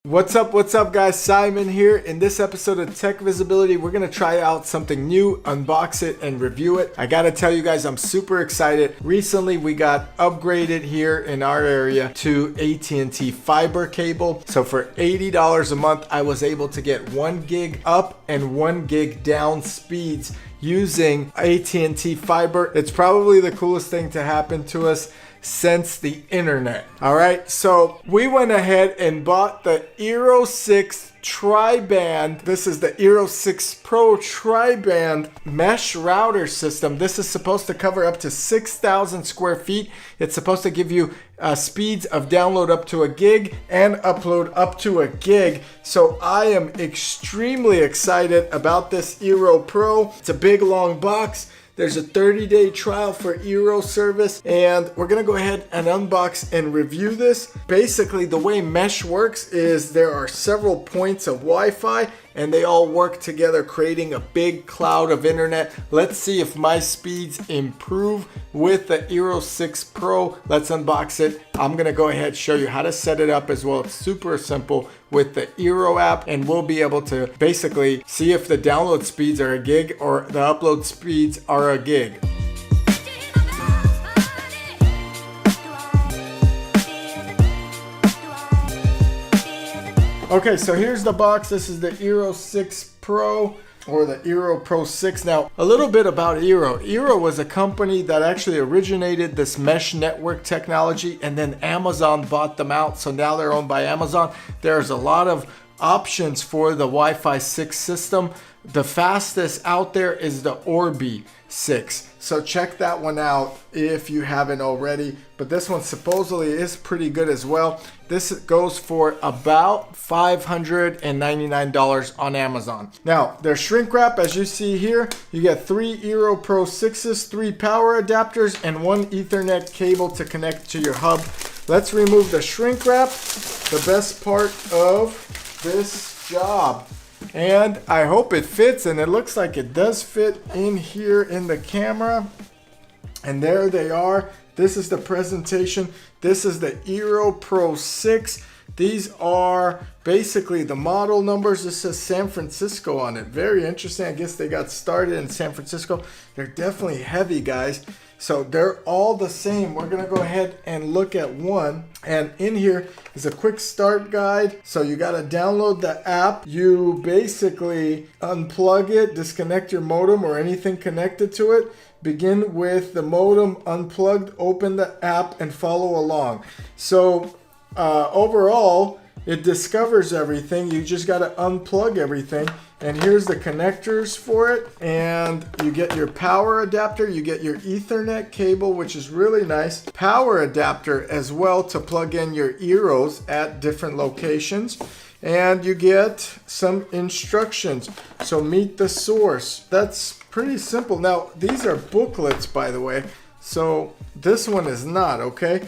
What's up guys, Simon here. In this episode of Tech Visibility, we're gonna try out something new, unbox it and review it. I gotta tell you guys, I'm super excited. Recently we got upgraded here in our area to AT&T fiber cable. So for $80 a month, I was able to get 1 gig up and 1 gig down speeds using AT&T fiber. It's probably the coolest thing to happen to us since the internet. All right, so we went ahead and bought the eero 6 tri-band. This is the eero 6 Pro tri-band mesh router system. This is supposed to cover up to 6,000 square feet. It's supposed to give you speeds of download up to 1 gig and upload up to 1 gig. So I am extremely excited about this eero Pro. It's a big long box. There's a 30-day trial for eero service, and we're gonna go ahead and unbox and review this. Basically, the way mesh works is there are several points of Wi-Fi, and they all work together, creating a big cloud of internet. Let's see if my speeds improve with the eero 6 Pro. Let's unbox it. I'm gonna go ahead and show you how to set it up as well. It's super simple with the eero app, and we'll be able to basically see if the download speeds are 1 gig or the upload speeds are 1 gig. Okay, so here's the box. This is the eero 6 Pro or the eero Pro 6. Now, a little bit about eero. Eero was a company that actually originated this mesh network technology, and then Amazon bought them out. So now they're owned by Amazon. There's a lot of options for the Wi-Fi 6 system. The fastest out there is the Orbi 6. So check that one out if you haven't already. But this one supposedly is pretty good as well. This goes for about $599 on Amazon. Now, their shrink wrap, as you see here, you get 3 eero Pro 6s, 3 power adapters, and 1 Ethernet cable to connect to your hub. Let's remove the shrink wrap, the best part of this job. And I hope it fits, and it looks like it does fit in here in the camera. And there they are. This is the presentation. This is the eero Pro 6. These are basically the model numbers. This says San Francisco on it. Very interesting. I guess they got started in San Francisco. They're definitely heavy, guys. So they're all the same. We're gonna go ahead and look at one. And in here is a quick start guide. So you gotta download the app. You basically unplug it, disconnect your modem or anything connected to it. Begin with the modem unplugged, open the app and follow along. So overall, it discovers everything. You just got to unplug everything. And here's the connectors for it. And you get your power adapter. You get your Ethernet cable, which is really nice. Power adapter as well to plug in your eeros at different locations. And you get some instructions. So meet the source. That's pretty simple. Now, these are booklets, by the way. So this one is not, okay?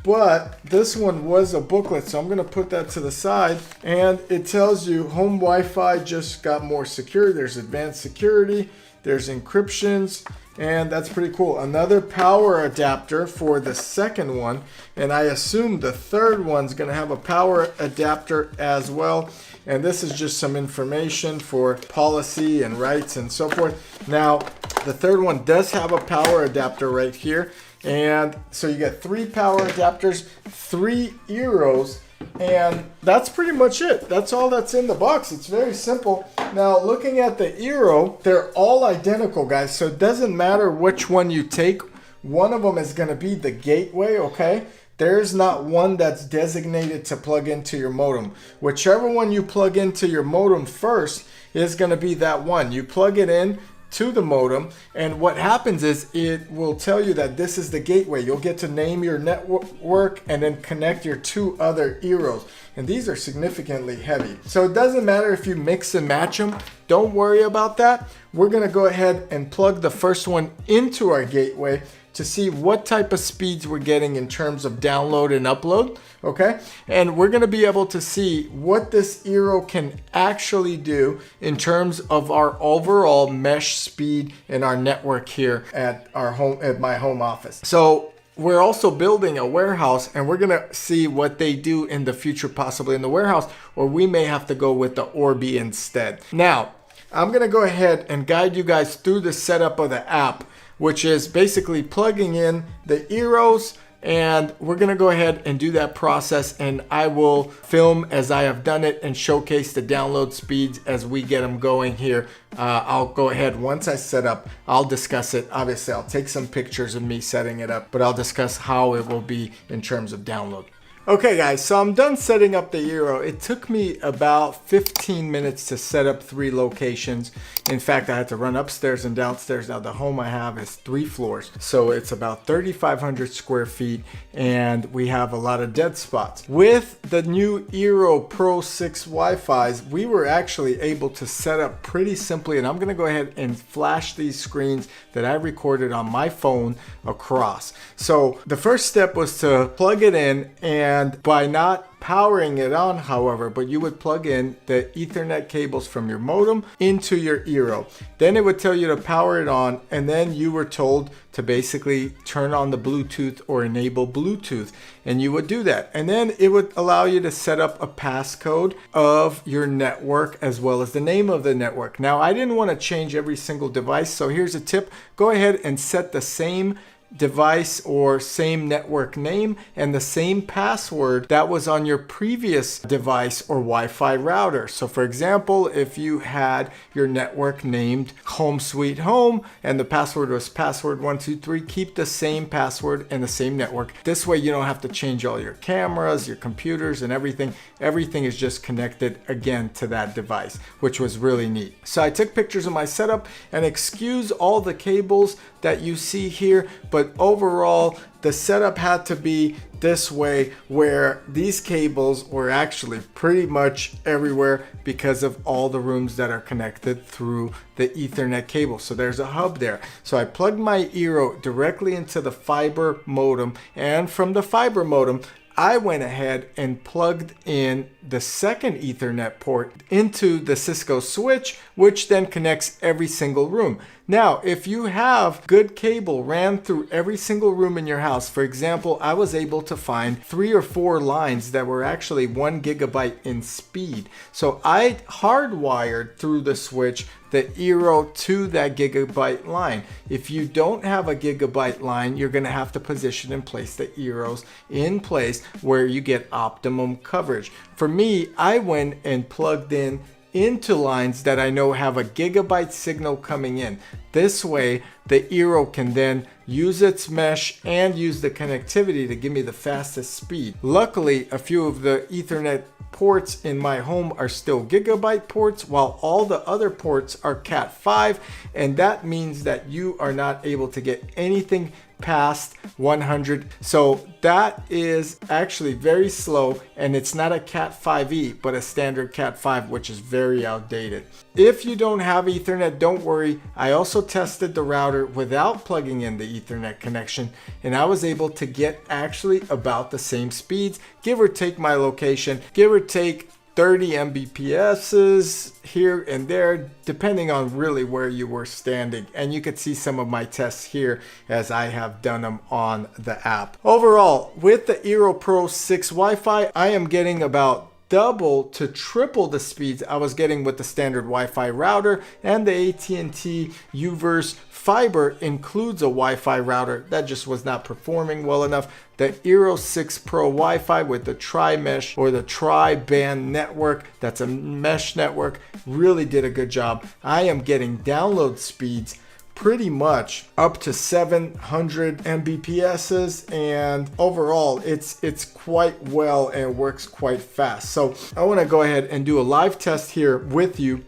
But this one was a booklet, so I'm gonna put that to the side. And it tells you home Wi-Fi just got more secure. There's advanced security, there's encryptions, and that's pretty cool. Another power adapter for the second one. And I assume the third one's gonna have a power adapter as well. And this is just some information for policy and rights and so forth. Now, the third one does have a power adapter right here. And so you get 3 power adapters, 3 eeros, and that's pretty much it. That's all that's in the box. It's very simple. Now, looking at the eero, they're all identical, guys. So it doesn't matter which one you take. One of them is going to be the gateway, okay? There's not one that's designated to plug into your modem. Whichever one you plug into your modem first is going to be that one. You plug it in to the modem, and what happens is it will tell you that this is the gateway. You'll get to name your network and then connect your 2 other eeros, and these are significantly heavy. So it doesn't matter if you mix and match them. Don't worry about that. We're gonna go ahead and plug the first one into our gateway to see what type of speeds we're getting in terms of download and upload, okay? And we're gonna be able to see what this eero can actually do in terms of our overall mesh speed in our network here at our home, at my home office. So we're also building a warehouse, and we're gonna see what they do in the future, possibly in the warehouse, or we may have to go with the Orbi instead. Now, I'm gonna go ahead and guide you guys through the setup of the app, which is basically plugging in the eeros, and we're gonna go ahead and do that process, and I will film as I have done it and showcase the download speeds as we get them going here. I'll go ahead, once I set up, I'll discuss it. Obviously, I'll take some pictures of me setting it up, but I'll discuss how it will be in terms of download. Okay guys, so I'm done setting up the eero. It took me about 15 minutes to set up 3 locations. In fact, I had to run upstairs and downstairs. Now the home I have is 3 floors, so it's about 3,500 square feet, and we have a lot of dead spots. With the new eero Pro 6 Wi-Fi's, we were actually able to set up pretty simply, and I'm gonna go ahead and flash these screens that I recorded on my phone across. So the first step was to plug it in, and by not powering it on, however, but you would plug in the Ethernet cables from your modem into your eero. Then it would tell you to power it on, and then you were told to basically turn on the Bluetooth or enable Bluetooth, and you would do that. And then it would allow you to set up a passcode of your network as well as the name of the network. Now, I didn't want to change every single device, so here's a tip. Go ahead and set the same device or same network name and the same password that was on your previous device or Wi-Fi router. So for example, if you had your network named Home Sweet Home and the password was password123, keep the same password and the same network. This way you don't have to change all your cameras, your computers, and everything. Everything is just connected again to that device, which was really neat. So I took pictures of my setup, and excuse all the cables that you see here, but overall the setup had to be this way, where these cables were actually pretty much everywhere because of all the rooms that are connected through the Ethernet cable. So there's a hub there. So I plugged my eero directly into the fiber modem, and from the fiber modem I went ahead and plugged in the second Ethernet port into the Cisco switch, which then connects every single room. Now, if you have good cable ran through every single room in your house, for example, I was able to find 3 or 4 lines that were actually 1 gigabyte in speed. So I hardwired through the switch the eero to that gigabyte line. If you don't have a gigabyte line, you're going to have to position and place the eeros in place where you get optimum coverage. For me, I went and plugged in into lines that I know have a gigabyte signal coming in. This way, the eero can then use its mesh and use the connectivity to give me the fastest speed. Luckily, a few of the Ethernet ports in my home are still gigabyte ports, while all the other ports are Cat5, and that means that you are not able to get anything past 100. So that is actually very slow, and it's not a Cat5e but a standard Cat5, which is very outdated. If you don't have Ethernet, don't worry. I also tested the router without plugging in the Ethernet connection, and I was able to get actually about the same speeds, give or take my location, give or take 30 Mbps here and there, depending on really where you were standing. And you could see some of my tests here as I have done them on the app. Overall, with the eero Pro 6 Wi-Fi, I am getting about double to triple the speeds I was getting with the standard Wi-Fi router, and the AT&T Uverse fiber includes a Wi-Fi router that just was not performing well enough. The eero 6 Pro Wi-Fi with the tri-mesh or the tri-band network, that's a mesh network, really did a good job. I am getting download speeds pretty much up to 700 Mbps, and overall it's quite well and works quite fast. So I want to go ahead and do a live test here with you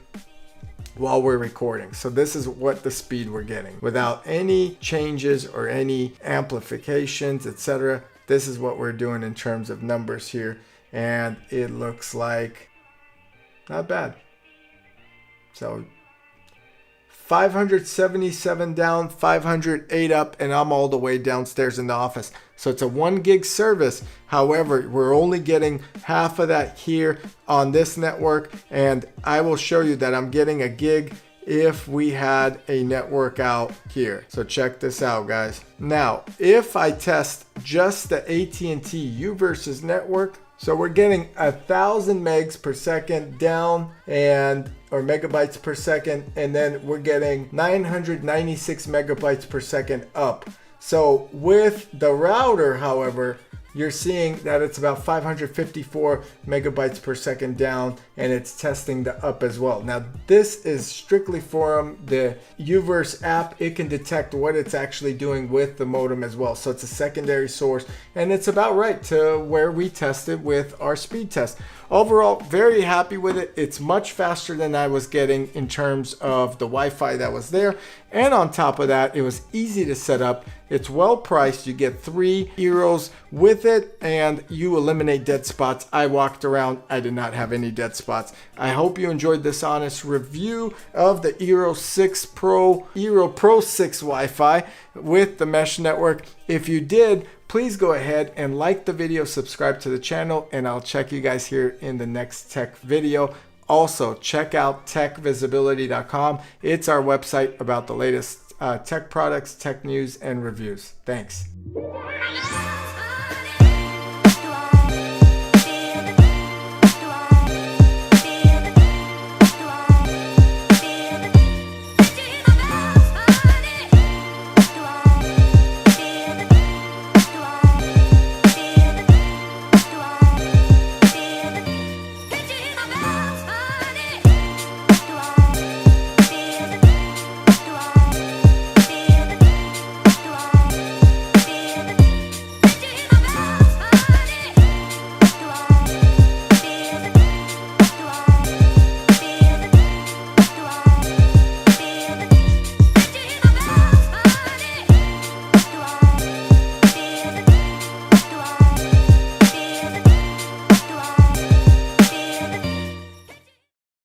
while we're recording. So this is what the speed we're getting without any changes or any amplifications, etc. This is what we're doing in terms of numbers here, and it looks like not bad. So 577 down, 508 up, and I'm all the way downstairs in the office. So it's a 1 gig service. However, we're only getting half of that here on this network, and I will show you that I'm getting a gig if we had a network out here. So check this out, guys. Now, if I test just the AT&T U versus network, so we're getting 1,000 megs per second down or megabytes per second, and then we're getting 996 megabytes per second up. So with the router, however, you're seeing that it's about 554 megabytes per second down, and it's testing the up as well. Now, this is strictly from the Uverse app. It can detect what it's actually doing with the modem as well. So it's a secondary source, and it's about right to where we tested with our speed test. Overall, very happy with it. It's much faster than I was getting in terms of the Wi-Fi that was there. And on top of that, it was easy to set up. It's well priced. You get 3 eeros with it, and you eliminate dead spots. I walked around. I did not have any dead spots. I hope you enjoyed this honest review of the eero Pro 6 Wi-Fi with the mesh network. If you did, please go ahead and like the video, subscribe to the channel, and I'll check you guys here in the next tech video. Also, check out techvisibility.com. It's our website about the latest tech products, tech news, and reviews. Thanks.